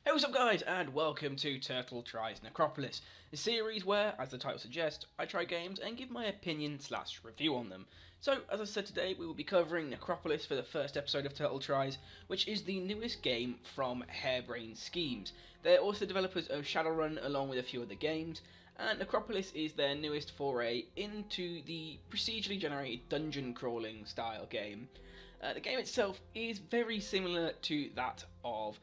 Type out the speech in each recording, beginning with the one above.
Hey, what's up guys, and welcome to Turtle Tries Necropolis, a series where, as the title suggests, I try games and give my opinion / review on them. So, as I said today, we will be covering Necropolis for the first episode of Turtle Tries, which is the newest game from Harebrained Schemes. They're also developers of Shadowrun along with a few other games, and Necropolis is their newest foray into the procedurally generated dungeon crawling style game. The game itself is very similar to that of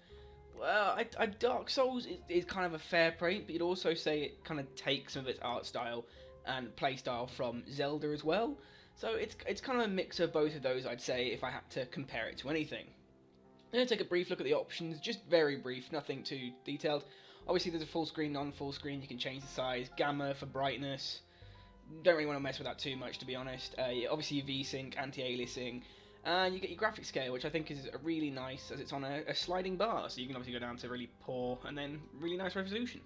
Dark Souls is kind of a fair point, but you'd also say it kind of takes some of its art style and play style from Zelda as well. So it's kind of a mix of both of those, I'd say, if I had to compare it to anything. I'm going to take a brief look at the options, just very brief, nothing too detailed. Obviously there's a full screen, non-full screen, you can change the size, gamma for brightness. Don't really want to mess with that too much, to be honest. Obviously V-Sync, anti-aliasing, and you get your graphic scale, which I think is really nice, as it's on a sliding bar, so you can obviously go down to really poor, and then really nice resolution.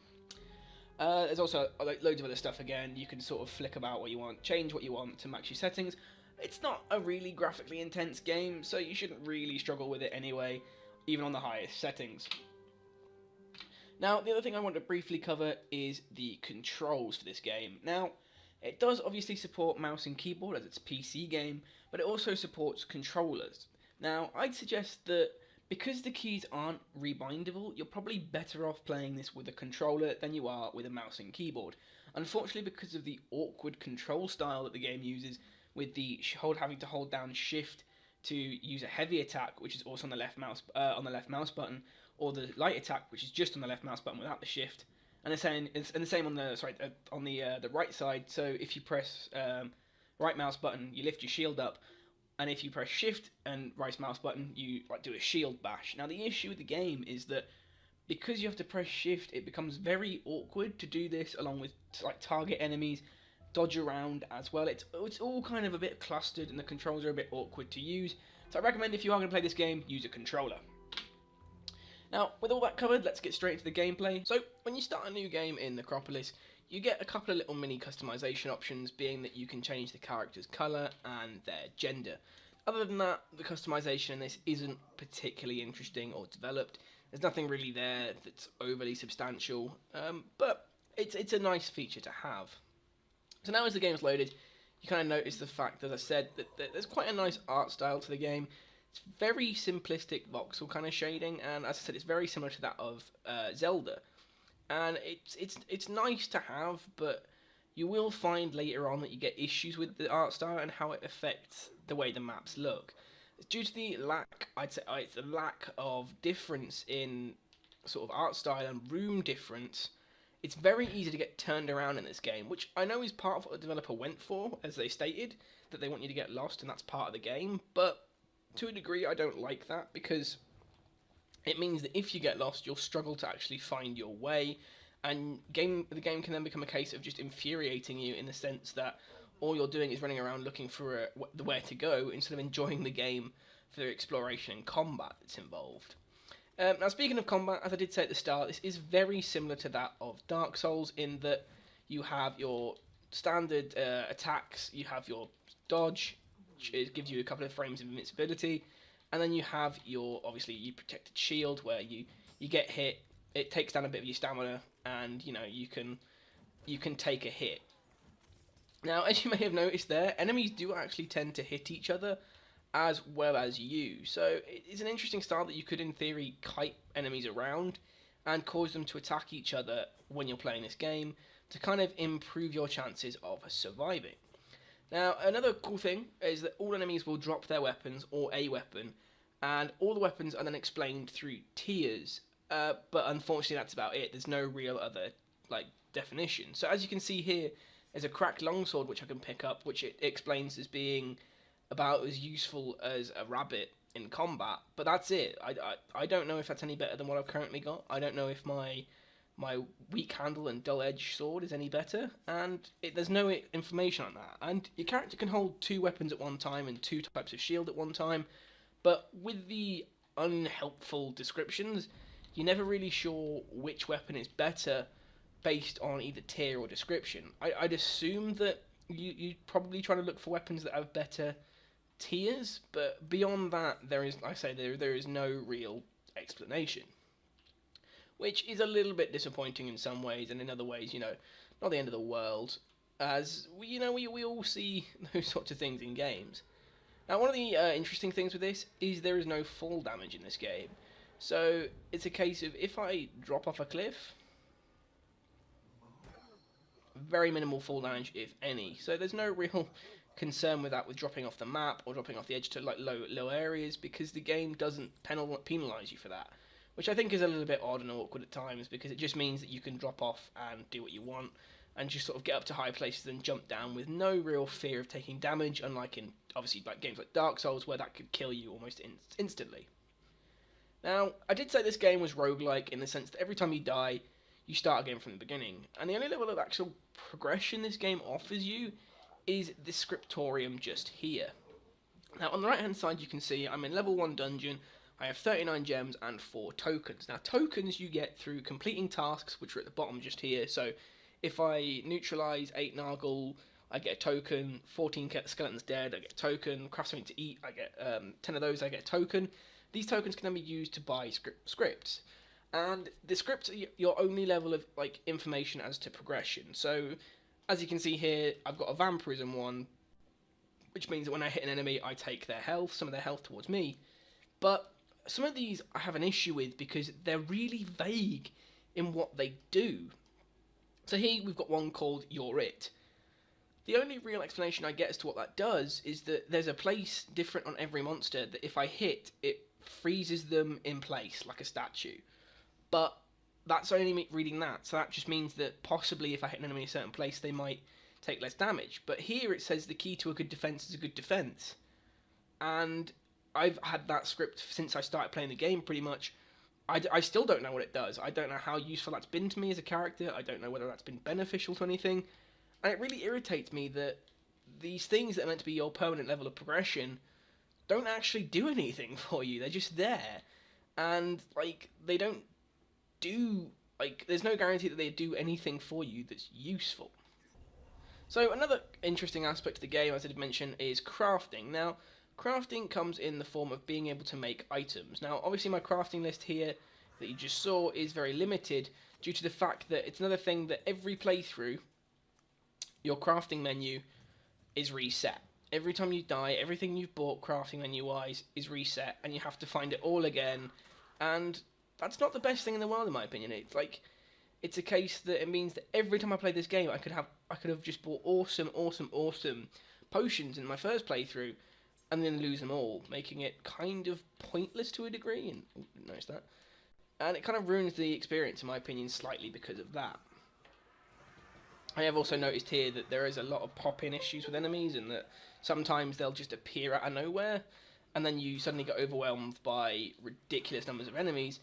There's also loads of other stuff again. You can sort of flick about what you want, change what you want to max your settings. It's not a really graphically intense game, so you shouldn't really struggle with it anyway, even on the highest settings. Now, the other thing I want to briefly cover is the controls for this game. Now, it does obviously support mouse and keyboard as it's a PC game, but it also supports controllers. Now, I'd suggest that because the keys aren't rebindable, you're probably better off playing this with a controller than you are with a mouse and keyboard. Unfortunately, because of the awkward control style that the game uses, with the having to hold down Shift to use a heavy attack, which is also on the left mouse button, or the light attack, which is just on the left mouse button without the Shift. And the same on the right side. So if you press right mouse button, you lift your shield up, and if you press Shift and right mouse button, you do a shield bash. Now the issue with the game is that because you have to press Shift, it becomes very awkward to do this along with target enemies, dodge around as well. It's all kind of a bit clustered, and the controls are a bit awkward to use. So I recommend if you are going to play this game, use a controller. Now, with all that covered, let's get straight into the gameplay. So, when you start a new game in Necropolis, you get a couple of little mini customization options, being that you can change the character's colour and their gender. Other than that, the customization in this isn't particularly interesting or developed. There's nothing really there that's overly substantial, but it's a nice feature to have. So now as the game's loaded, you kind of notice the fact, as I said, that there's quite a nice art style to the game. It's very simplistic voxel kind of shading, and as I said, it's very similar to that of Zelda. And it's nice to have, but you will find later on that you get issues with the art style and how it affects the way the maps look. Due to the lack, I'd say, it's the lack of difference in sort of art style and room difference. It's very easy to get turned around in this game, which I know is part of what the developer went for, as they stated, that they want you to get lost, and that's part of the game, but to a degree, I don't like that, because it means that if you get lost, you'll struggle to actually find your way, and the game can then become a case of just infuriating you in the sense that all you're doing is running around looking for where to go instead of enjoying the game for the exploration and combat that's involved. Now, speaking of combat, as I did say at the start, this is very similar to that of Dark Souls in that you have your standard attacks, you have your dodge, it gives you a couple of frames of invincibility, and then you have your protected shield where you get hit, it takes down a bit of your stamina, and you can take a hit. Now, as you may have noticed there, enemies do actually tend to hit each other as well as you, so it's an interesting style that you could in theory kite enemies around and cause them to attack each other when you're playing this game to kind of improve your chances of surviving. Now, another cool thing is that all enemies will drop their weapons, or a weapon, and all the weapons are then explained through tiers, but unfortunately that's about it. There's no real other, definition. So as you can see here, there's a cracked longsword which I can pick up, which it explains as being about as useful as a rabbit in combat, but that's it. I don't know if that's any better than what I've currently got. I don't know if my weak handle and dull edge sword is any better, and there's no information on that. And your character can hold 2 weapons at one time and 2 types of shield at one time, but with the unhelpful descriptions, you're never really sure which weapon is better based on either tier or description. I'd assume that you're probably trying to look for weapons that have better tiers, but beyond that, there is no real explanation. which is a little bit disappointing in some ways, and in other ways, not the end of the world, as we all see those sorts of things in games. Now, one of the interesting things with this is there is no fall damage in this game. So it's a case of if I drop off a cliff, very minimal fall damage, if any. So there's no real concern with that, with dropping off the map or dropping off the edge to like low areas, because the game doesn't penalise you for that, which I think is a little bit odd and awkward at times, because it just means that you can drop off and do what you want and just sort of get up to high places and jump down with no real fear of taking damage, unlike in obviously like games like Dark Souls, where that could kill you almost instantly. Now, I did say this game was roguelike in the sense that every time you die, you start again from the beginning, and the only level of actual progression this game offers you is the scriptorium just here. Now, on the right hand side you can see I'm in level 1 dungeon. I have 39 gems and 4 tokens. Now, tokens you get through completing tasks, which are at the bottom just here. So if I neutralise 8 Nargle, I get a token. 14 skeletons dead, I get a token. Craft something to eat, I get 10 of those, I get a token. These tokens can then be used to buy scripts. And the scripts are your only level of like information as to progression. So as you can see here, I've got a vampirism one, which means that when I hit an enemy, I take their health, some of their health towards me. But some of these I have an issue with because they're really vague in what they do. So here we've got one called You're It. The only real explanation I get as to what that does is that there's a place different on every monster that if I hit, it freezes them in place like a statue. But that's only me reading that, so that just means that possibly if I hit an enemy in a certain place, they might take less damage. But here it says the key to a good defense is a good defense. And I've had that script since I started playing the game, pretty much. I still don't know what it does. I don't know how useful that's been to me as a character. I don't know whether that's been beneficial to anything. And it really irritates me that these things that are meant to be your permanent level of progression don't actually do anything for you. They're just there. And, like, they don't do, like, there's no guarantee that they do anything for you that's useful. So another interesting aspect of the game, as I did mention, is crafting. Now, crafting comes in the form of being able to make items. Now, obviously my crafting list here that you just saw is very limited due to the fact that it's another thing that every playthrough, your crafting menu is reset. Every time you die, everything you've bought crafting menu-wise is reset, and you have to find it all again, and that's not the best thing in the world, in my opinion. It's a case that it means that every time I play this game, I could have just bought awesome potions in my first playthrough, and then lose them all, making it kind of pointless to a degree. And notice that, and it kind of ruins the experience, in my opinion, slightly because of that. I have also noticed here that there is a lot of pop-in issues with enemies, and that sometimes they'll just appear out of nowhere, and then you suddenly get overwhelmed by ridiculous numbers of enemies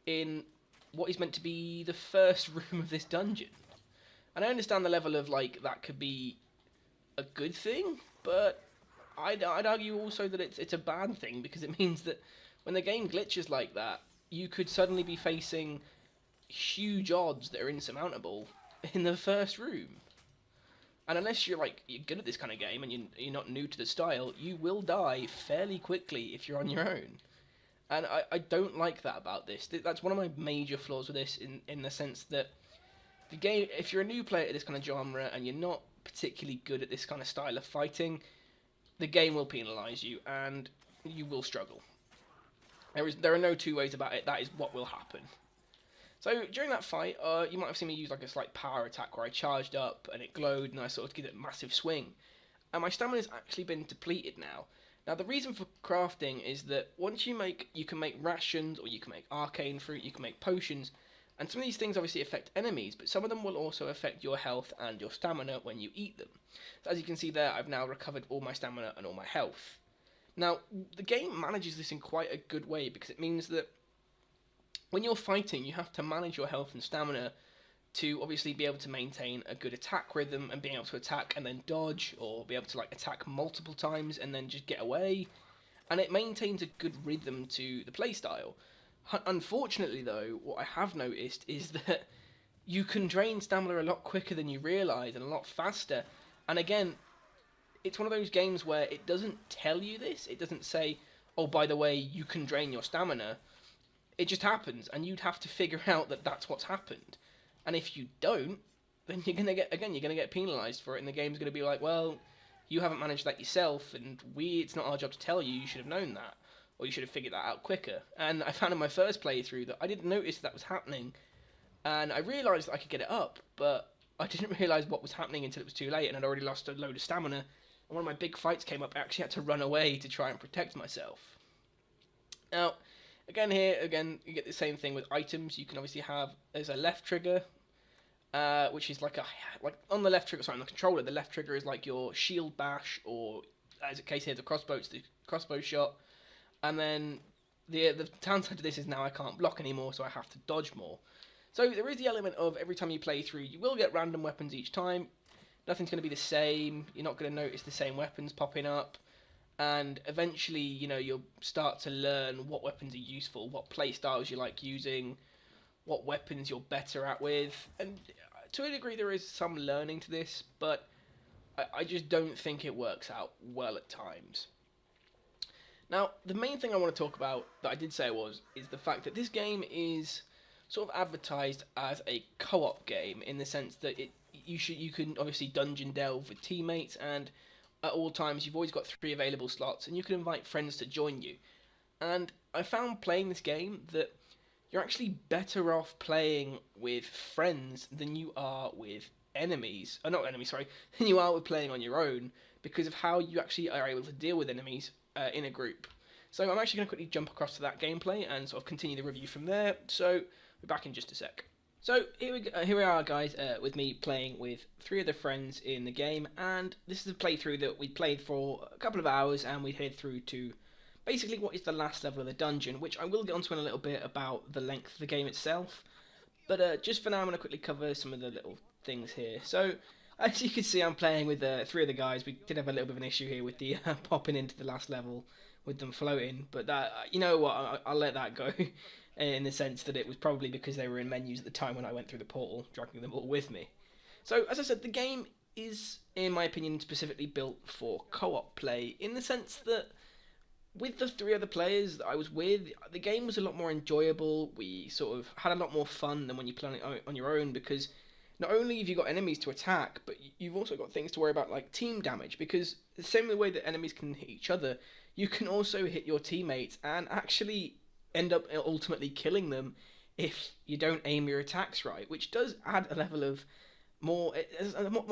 in what is meant to be the first room of this dungeon. And I understand the level of, like, that could be a good thing, but I'd argue also that it's a bad thing, because it means that when the game glitches like that, you could suddenly be facing huge odds that are insurmountable in the first room. And unless you're good at this kind of game and you're not new to the style, you will die fairly quickly if you're on your own. And I don't like that about this. That's one of my major flaws with this, in the sense that the game, if you're a new player to this kind of genre and you're not particularly good at this kind of style of fighting, the game will penalise you and you will struggle. There are no two ways about it. That is what will happen. So during that fight, you might have seen me use like a slight power attack where I charged up and it glowed and I sort of did a massive swing. And my stamina's actually been depleted now. Now the reason for crafting is that once you can make rations, or you can make arcane fruit, you can make potions, and some of these things obviously affect enemies, but some of them will also affect your health and your stamina when you eat them. So as you can see there, I've now recovered all my stamina and all my health. Now, the game manages this in quite a good way, because it means that when you're fighting, you have to manage your health and stamina to obviously be able to maintain a good attack rhythm and being able to attack and then dodge, or be able to attack multiple times and then just get away. And it maintains a good rhythm to the playstyle. Unfortunately though, what I have noticed is that you can drain stamina a lot quicker than you realise, and a lot faster. And again, it's one of those games where it doesn't tell you this. It doesn't say, oh, by the way, you can drain your stamina. It just happens, and you'd have to figure out that that's what's happened. And if you don't, then you're gonna get penalised for it, and the game's gonna be like, well, you haven't managed that yourself, and it's not our job to tell you. You should have known that, or you should have figured that out quicker. And I found in my first playthrough that I didn't notice that was happening, and I realised that I could get it up, but I didn't realise what was happening until it was too late, and I'd already lost a load of stamina. And one of my big fights came up, I actually had to run away to try and protect myself. Now, again, you get the same thing with items. You can obviously have, there's a left trigger, which is like on the left trigger, sorry, on the controller, the left trigger is like your shield bash, or as the case here, the crossbow, it's the crossbow shot. And then the downside to this is now I can't block anymore, so I have to dodge more. So there is the element of every time you play through, you will get random weapons each time. Nothing's going to be the same. You're not going to notice the same weapons popping up. And eventually, you'll start to learn what weapons are useful, what play styles you like using, what weapons you're better at with. And to a degree, there is some learning to this, but I just don't think it works out well at times. Now, the main thing I want to talk about that I did say is the fact that this game is sort of advertised as a co-op game, in the sense that you can obviously dungeon delve with teammates, and at all times you've always got 3 available slots, and you can invite friends to join you. And I found playing this game that you're actually better off playing with friends than you are with enemies. Not enemies, sorry. Than you are with playing on your own, because of how you actually are able to deal with enemies in a group. So I'm actually going to quickly jump across to that gameplay and sort of continue the review from there. So we're back in just a sec. So here we are, guys, with me playing with 3 other friends in the game, and this is a playthrough that we played for a couple of hours, and we head through to basically what is the last level of the dungeon, which I will get onto in a little bit about the length of the game itself. But just for now, I'm going to quickly cover some of the little things here. So, as you can see, I'm playing with 3 other guys. We did have a little bit of an issue here with the popping into the last level with them floating, but that, you know what, I'll let that go. In the sense that it was probably because they were in menus at the time when I went through the portal, dragging them all with me. So, as I said, the game is, in my opinion, specifically built for co-op play, in the sense that with the 3 other players that I was with, the game was a lot more enjoyable. We sort of had a lot more fun than when you play on your own, because not only have you got enemies to attack, but you've also got things to worry about, like team damage, because the same way that enemies can hit each other, you can also hit your teammates and actually end up ultimately killing them if you don't aim your attacks right, which does add a level of more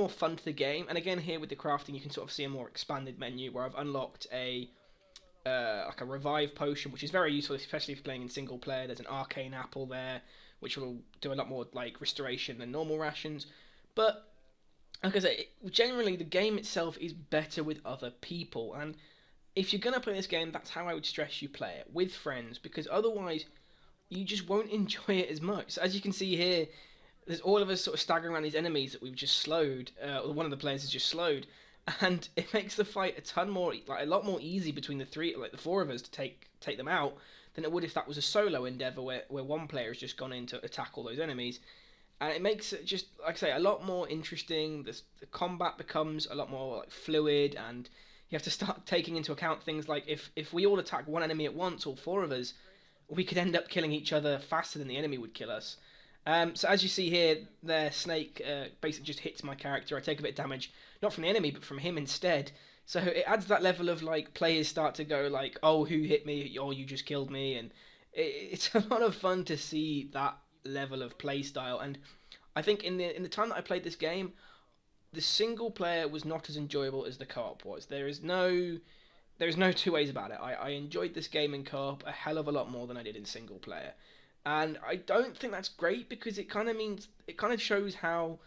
fun to the game. And again, here with the crafting, you can sort of see a more expanded menu where I've unlocked a revive potion, which is very useful, especially if you're playing in single player. There's an arcane apple there, which will do a lot more like restoration than normal rations. But like I say, generally the game itself is better with other people, and if you're going to play this game, that's how I would stress you play it, with friends, because otherwise you just won't enjoy it as much. So as you can see here, there's all of us sort of staggering around these enemies that we've just slowed, or one of the players has just slowed, and it makes the fight a lot more easy between the 4 of us to take them out than it would if that was a solo endeavour where one player has just gone in to attack all those enemies. And it makes it just, like I say, a lot more interesting. The combat becomes a lot more fluid, and you have to start taking into account things like if we all attack one enemy at once, all 4 of us, we could end up killing each other faster than the enemy would kill us. So as you see here, their snake basically just hits my character. I take a bit of damage, not from the enemy, but from him instead. So it adds that level of players start to go oh, who hit me? Oh, you just killed me. And it's a lot of fun to see that level of play style. And I think in the time that I played this game, the single player was not as enjoyable as the co-op was. There is no 2 ways about it. I enjoyed this game in co-op a hell of a lot more than I did in single player. And I don't think that's great, because it kind of shows how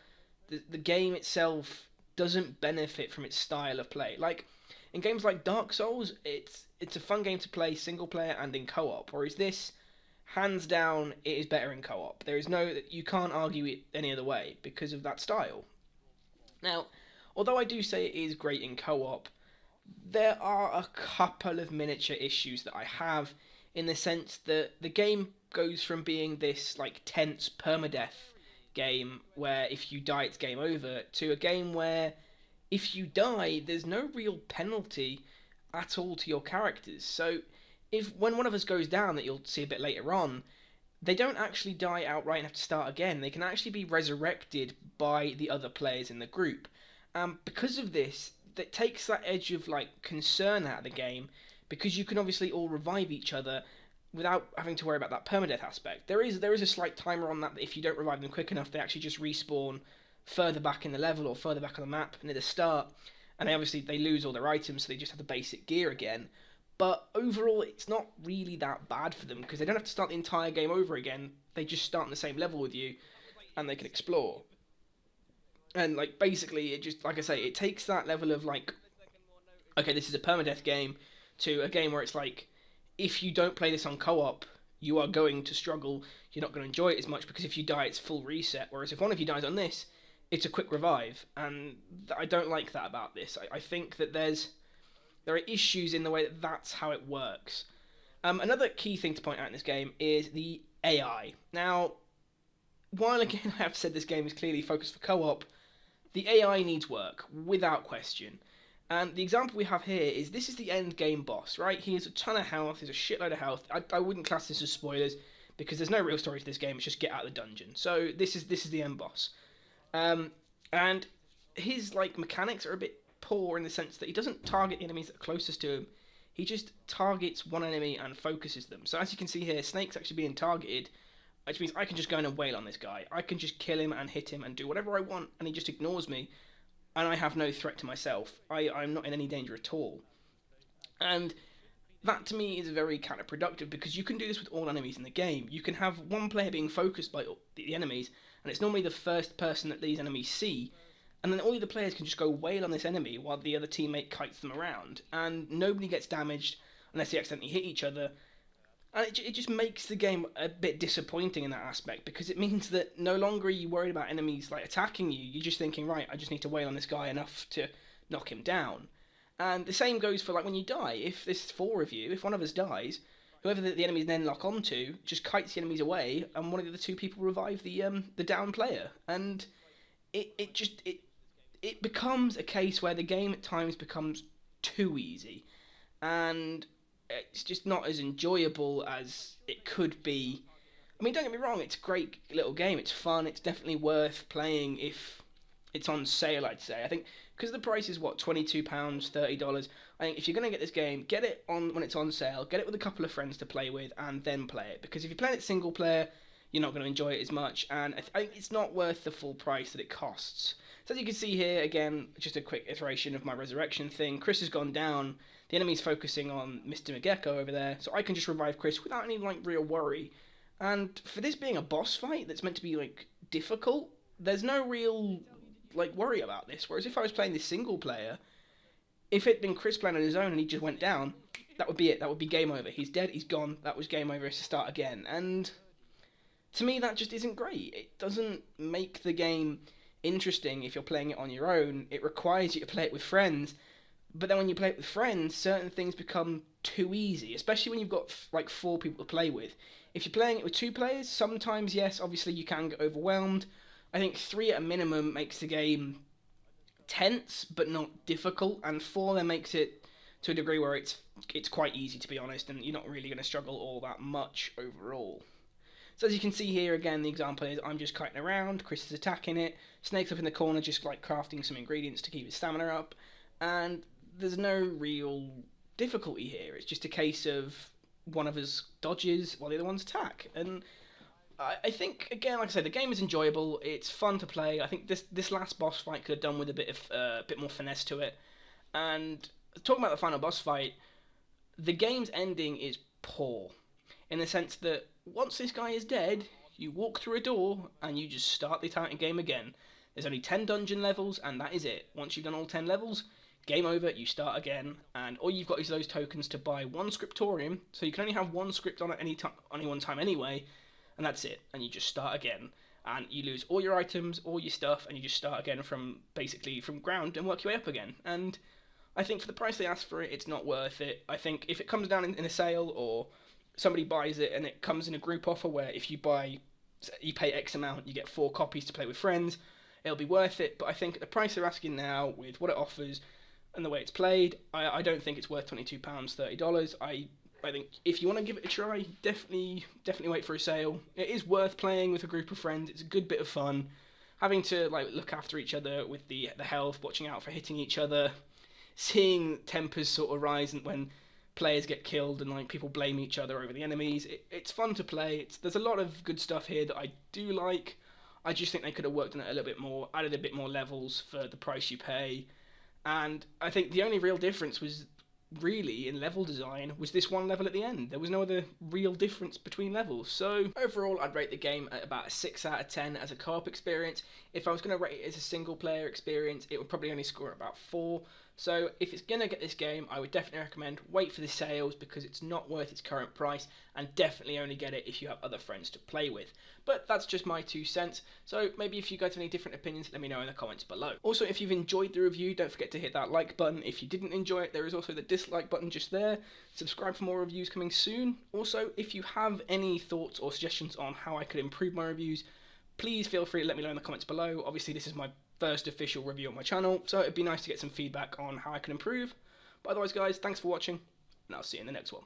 the game itself doesn't benefit from its style of play. Like in games like Dark Souls, it's a fun game to play single player and in co-op, whereas this, hands down, it is better in co-op. You can't argue it any other way because of that style. Now, although I do say it is great in co-op, there are a couple of miniature issues that I have, in the sense that the game goes from being this tense permadeath game where if you die it's game over, to a game where if you die there's no real penalty at all to your characters. So if when one of us goes down, that you'll see a bit later on, they don't actually die outright and have to start again. They can actually be resurrected by the other players in the group. Because of this, that takes that edge of like concern out of the game, because you can obviously all revive each other without having to worry about that permadeath aspect. There is a slight timer on that if you don't revive them quick enough, they actually just respawn further back in the level or further back on the map near the start, and they lose all their items, so they just have the basic gear again. But overall, it's not really that bad for them because they don't have to start the entire game over again. They just start on the same level with you, and they can explore. And like basically, it just, like I say, it takes that level of like, okay, this is a permadeath game, to a game where it's like, if you don't play this on co-op, you are going to struggle. You're not going to enjoy it as much because if you die, it's full reset. Whereas if one of you dies on this, it's a quick revive, and I don't like that about this. I think that there are issues in the way that that's how it works. Another key thing to point out in this game is the AI. Now, while again I have said this game is clearly focused for co-op, the AI needs work, without question. And the example we have here is this is the end game boss, right? He has a ton of health, he has a shitload of health. I wouldn't class this as spoilers, because there's no real story to this game, it's just get out of the dungeon. So this is the end boss. And his like mechanics are a bit poor in the sense that he doesn't target the enemies that are closest to him. He just targets one enemy and focuses them. So as you can see here, Snake's actually being targeted, which means I can just go in and wail on this guy. I can just kill him and hit him and do whatever I want, and he just ignores me, and I have no threat to myself. I'm not in any danger at all. And that to me is very counterproductive, because you can do this with all enemies in the game. You can have one player being focused by the enemies, and it's normally the first person that these enemies see, and then all the other players can just go wail on this enemy while the other teammate kites them around, and nobody gets damaged unless they accidentally hit each other. And it just makes the game a bit disappointing in that aspect, because it means that no longer are you worried about enemies like attacking you. You're just thinking, right, I just need to wail on this guy enough to knock him down. And the same goes for like when you die. If there's four of you, if one of us dies, whoever the enemies then lock onto just kites the enemies away, and one of the other two people revive the down player. And it becomes a case where the game at times becomes too easy, and it's just not as enjoyable as it could be. I mean, don't get me wrong, it's a great little game, it's fun, it's definitely worth playing if it's on sale, I'd say. I think because the price is, what, £22, $30, I think if you're going to get this game, get it on when it's on sale, get it with a couple of friends to play with, and then play it. Because if you're playing it single player, you're not going to enjoy it as much, and I think it's not worth the full price that it costs. So as you can see here, again, just a quick iteration of my resurrection thing. Chris has gone down, the enemy's focusing on Mr. McGecko over there, so I can just revive Chris without any, like, real worry. And for this being a boss fight that's meant to be, like, difficult, there's no real, like, worry about this. Whereas if I was playing this single player, if it'd been Chris playing on his own and he just went down, that would be it. That would be game over. He's dead, he's gone, that was game over, it's to start again. And to me, that just isn't great. It doesn't make the game interesting if you're playing it on your own. It requires you to play it with friends, but then when you play it with friends, certain things become too easy, especially when you've got like 4 people to play with. If you're playing it with 2 players, sometimes, yes, obviously you can get overwhelmed. I think 3 at a minimum makes the game tense but not difficult, and 4 then makes it to a degree where it's quite easy, to be honest, and you're not really going to struggle all that much overall. So as you can see here, again, the example is I'm just kiting around, Chris is attacking it, Snake's up in the corner just like crafting some ingredients to keep his stamina up, and there's no real difficulty here. It's just a case of one of us dodges while the other ones attack. And I think, again, like I said, the game is enjoyable, it's fun to play. I think this last boss fight could have done with a bit more finesse to it. And talking about the final boss fight, the game's ending is poor, in the sense that once this guy is dead, you walk through a door and you just start the entire game again. There's only 10 dungeon levels, and that is it. Once you've done all 10 levels, game over, you start again, and all you've got is those tokens to buy 1 scriptorium, so you can only have 1 script on at any one time anyway, and that's it, and you just start again. And you lose all your items, all your stuff, and you just start again from ground and work your way up again. And I think for the price they asked for it, it's not worth it. I think if it comes down in a sale, or somebody buys it and it comes in a group offer where if you pay X amount, you get 4 copies to play with friends, it'll be worth it. But I think at the price they're asking now, with what it offers and the way it's played, I don't think it's worth £22, $30. I think if you want to give it a try, definitely wait for a sale. It is worth playing with a group of friends. It's a good bit of fun. Having to like look after each other with the health, watching out for hitting each other, seeing tempers sort of rise when players get killed and like people blame each other over the enemies. It's fun to play. There's a lot of good stuff here that I do like. I just think they could have worked on it a little bit more, added a bit more levels for the price you pay. And I think the only real difference was really in level design was this one level at the end. There was no other real difference between levels. So overall, I'd rate the game at about a 6 out of 10 as a co-op experience. If I was going to rate it as a single player experience, it would probably only score about 4. So if it's going to get this game, I would definitely recommend wait for the sales because it's not worth its current price, and definitely only get it if you have other friends to play with. But that's just my 2 cents, so maybe if you guys have any different opinions, let me know in the comments below. Also, if you've enjoyed the review, don't forget to hit that like button. If you didn't enjoy it, there is also the dislike button just there. Subscribe for more reviews coming soon. Also, if you have any thoughts or suggestions on how I could improve my reviews, please feel free to let me know in the comments below. Obviously, this is my first official review on my channel, so it'd be nice to get some feedback on how I can improve. But otherwise, guys, thanks for watching, and I'll see you in the next one.